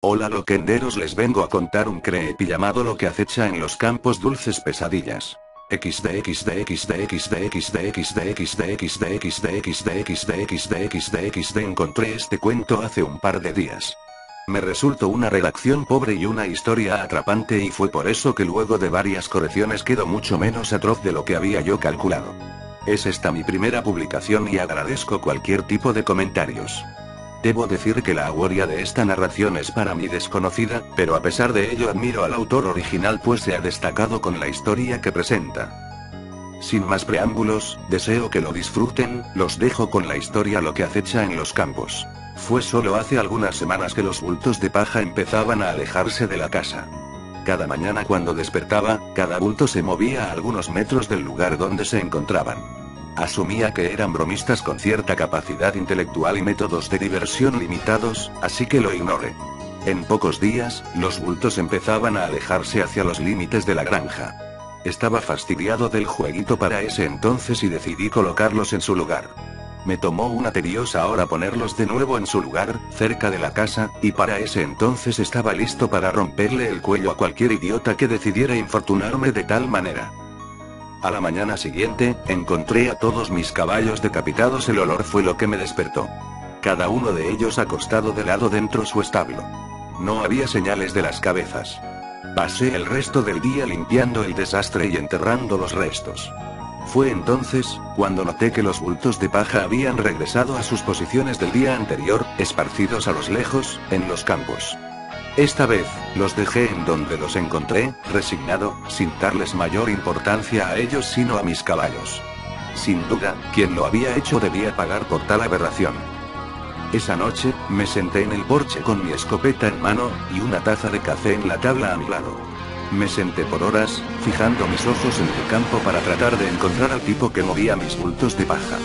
Hola loquenderos, les vengo a contar un creepy llamado Lo que acecha en los campos dulces pesadillas. Encontré este cuento hace un par de días. Me resultó una redacción pobre y una historia atrapante, y fue por eso que luego de varias correcciones quedó mucho menos atroz de lo que había yo calculado. Es esta mi primera publicación y agradezco cualquier tipo de comentarios. Debo decir que la autoría de esta narración es para mí desconocida, pero a pesar de ello admiro al autor original, pues se ha destacado con la historia que presenta. Sin más preámbulos, deseo que lo disfruten, los dejo con la historia Lo que acecha en los campos. Fue solo hace algunas semanas que los bultos de paja empezaban a alejarse de la casa. Cada mañana cuando despertaba, cada bulto se movía a algunos metros del lugar donde se encontraban. Asumía que eran bromistas con cierta capacidad intelectual y métodos de diversión limitados, así que lo ignoré. En pocos días, los bultos empezaban a alejarse hacia los límites de la granja. Estaba fastidiado del jueguito para ese entonces y decidí colocarlos en su lugar. Me tomó una tediosa hora ponerlos de nuevo en su lugar, cerca de la casa, y para ese entonces estaba listo para romperle el cuello a cualquier idiota que decidiera infortunarme de tal manera. A la mañana siguiente, encontré a todos mis caballos decapitados. El olor fue lo que me despertó. Cada uno de ellos acostado de lado dentro su establo. No había señales de las cabezas. Pasé el resto del día limpiando el desastre y enterrando los restos. Fue entonces cuando noté que los bultos de paja habían regresado a sus posiciones del día anterior, esparcidos a los lejos, en los campos. Esta vez, los dejé en donde los encontré, resignado, sin darles mayor importancia a ellos sino a mis caballos. Sin duda, quien lo había hecho debía pagar por tal aberración. Esa noche, me senté en el porche con mi escopeta en mano, y una taza de café en la tabla a mi lado. Me senté por horas, fijando mis ojos en el campo para tratar de encontrar al tipo que movía mis bultos de paja.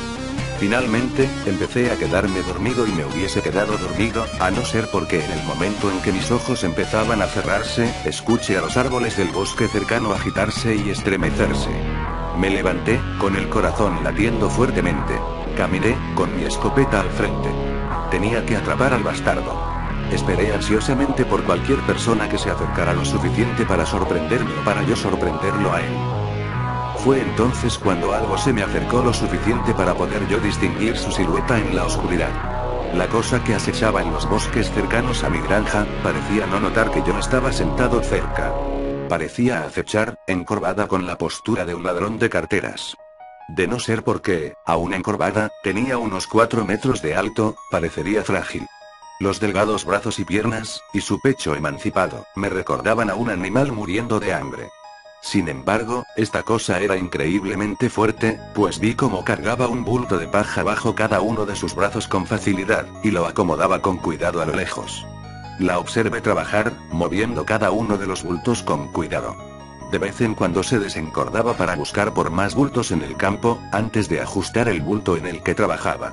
Finalmente, empecé a quedarme dormido y me hubiese quedado dormido, a no ser porque en el momento en que mis ojos empezaban a cerrarse, escuché a los árboles del bosque cercano agitarse y estremecerse. Me levanté, con el corazón latiendo fuertemente. Caminé, con mi escopeta al frente. Tenía que atrapar al bastardo. Esperé ansiosamente por cualquier persona que se acercara lo suficiente para sorprenderme o para yo sorprenderlo a él. Fue entonces cuando algo se me acercó lo suficiente para poder yo distinguir su silueta en la oscuridad. La cosa que acechaba en los bosques cercanos a mi granja, parecía no notar que yo estaba sentado cerca. Parecía acechar, encorvada con la postura de un ladrón de carteras. De no ser porque, aún encorvada, tenía unos 4 metros de alto, parecería frágil. Los delgados brazos y piernas, y su pecho emancipado, me recordaban a un animal muriendo de hambre. Sin embargo, esta cosa era increíblemente fuerte, pues vi cómo cargaba un bulto de paja bajo cada uno de sus brazos con facilidad, y lo acomodaba con cuidado a lo lejos. La observé trabajar, moviendo cada uno de los bultos con cuidado. De vez en cuando se desencordaba para buscar por más bultos en el campo, antes de ajustar el bulto en el que trabajaba.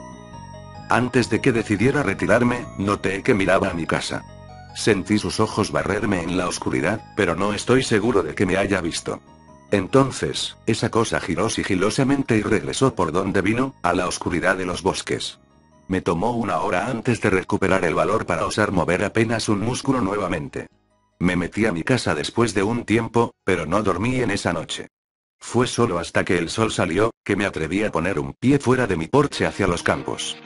Antes de que decidiera retirarme, noté que miraba a mi casa. Sentí sus ojos barrerme en la oscuridad, pero no estoy seguro de que me haya visto. Entonces, esa cosa giró sigilosamente y regresó por donde vino, a la oscuridad de los bosques. Me tomó una hora antes de recuperar el valor para osar mover apenas un músculo nuevamente. Me metí a mi casa después de un tiempo, pero no dormí en esa noche. Fue solo hasta que el sol salió, que me atreví a poner un pie fuera de mi porche hacia los campos.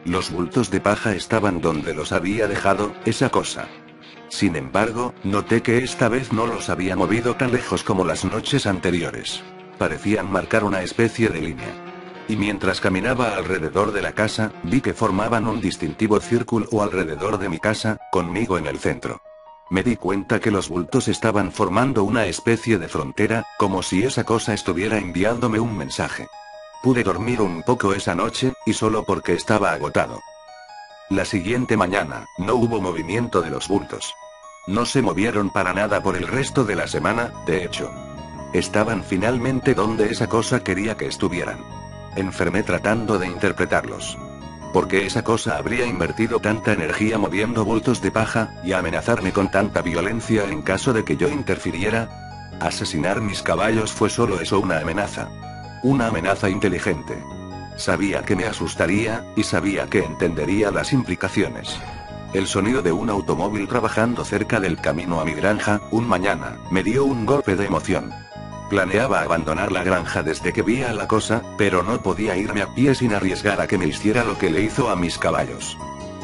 Los bultos de paja estaban donde los había dejado, esa cosa. Sin embargo, noté que esta vez no los había movido tan lejos como las noches anteriores. Parecían marcar una especie de línea. Y mientras caminaba alrededor de la casa, vi que formaban un distintivo círculo alrededor de mi casa, conmigo en el centro. Me di cuenta que los bultos estaban formando una especie de frontera, como si esa cosa estuviera enviándome un mensaje. Pude dormir un poco esa noche, y solo porque estaba agotado. La siguiente mañana, no hubo movimiento de los bultos. No se movieron para nada por el resto de la semana, de hecho. Estaban finalmente donde esa cosa quería que estuvieran. Enfermé tratando de interpretarlos. ¿Por qué esa cosa habría invertido tanta energía moviendo bultos de paja, y amenazarme con tanta violencia en caso de que yo interfiriera? Asesinar mis caballos fue solo eso, una amenaza. Una amenaza inteligente. Sabía que me asustaría, y sabía que entendería las implicaciones. El sonido de un automóvil trabajando cerca del camino a mi granja, un mañana, me dio un golpe de emoción. Planeaba abandonar la granja desde que vi a la cosa, pero no podía irme a pie sin arriesgar a que me hiciera lo que le hizo a mis caballos.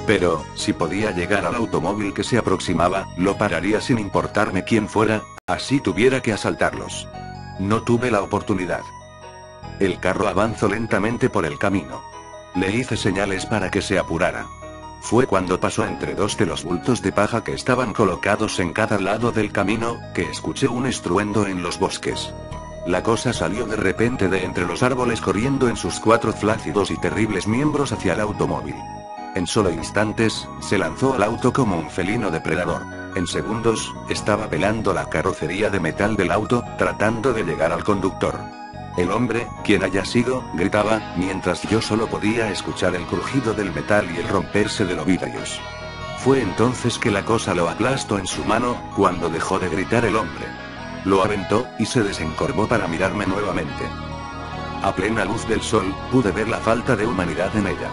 Pero, si podía llegar al automóvil que se aproximaba, lo pararía sin importarme quién fuera, así tuviera que asaltarlos. No tuve la oportunidad. El carro avanzó lentamente por el camino. Le hice señales para que se apurara. Fue cuando pasó entre dos de los bultos de paja que estaban colocados en cada lado del camino, que escuché un estruendo en los bosques. La cosa salió de repente de entre los árboles corriendo en sus 4 flácidos y terribles miembros hacia el automóvil. En solo instantes, se lanzó al auto como un felino depredador. En segundos, estaba pelando la carrocería de metal del auto, tratando de llegar al conductor. El hombre, quien haya sido, gritaba, mientras yo solo podía escuchar el crujido del metal y el romperse de los vidrios. Fue entonces que la cosa lo aplastó en su mano, cuando dejó de gritar el hombre. Lo aventó, y se desencorvó para mirarme nuevamente. A plena luz del sol, pude ver la falta de humanidad en ella.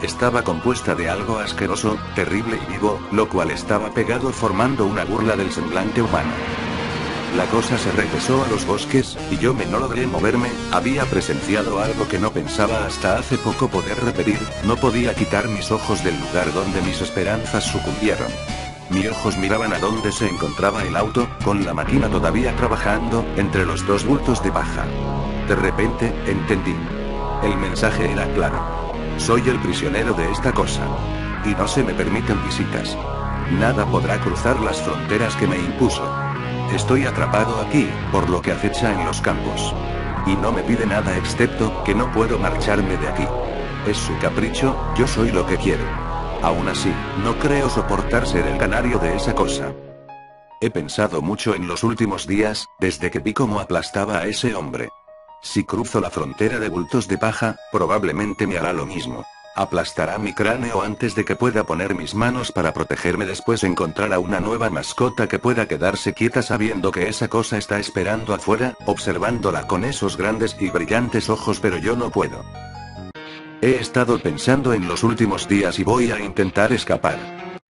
Estaba compuesta de algo asqueroso, terrible y vivo, lo cual estaba pegado formando una burla del semblante humano. La cosa se regresó a los bosques, y yo no logré moverme, había presenciado algo que no pensaba hasta hace poco poder repetir, no podía quitar mis ojos del lugar donde mis esperanzas sucumbieron. Mis ojos miraban a donde se encontraba el auto, con la máquina todavía trabajando, entre los 2 bultos de paja. De repente, entendí. El mensaje era claro. Soy el prisionero de esta cosa. Y no se me permiten visitas. Nada podrá cruzar las fronteras que me impuso. Estoy atrapado aquí, por lo que acecha en los campos. Y no me pide nada excepto que no puedo marcharme de aquí. Es su capricho, yo soy lo que quiero. Aún así, no creo soportar ser el canario de esa cosa. He pensado mucho en los últimos días, desde que vi cómo aplastaba a ese hombre. Si cruzo la frontera de bultos de paja, probablemente me hará lo mismo. Aplastará mi cráneo antes de que pueda poner mis manos para protegerme. Después encontrará una nueva mascota que pueda quedarse quieta sabiendo que esa cosa está esperando afuera, observándola con esos grandes y brillantes ojos, pero yo no puedo. He estado pensando en los últimos días y voy a intentar escapar.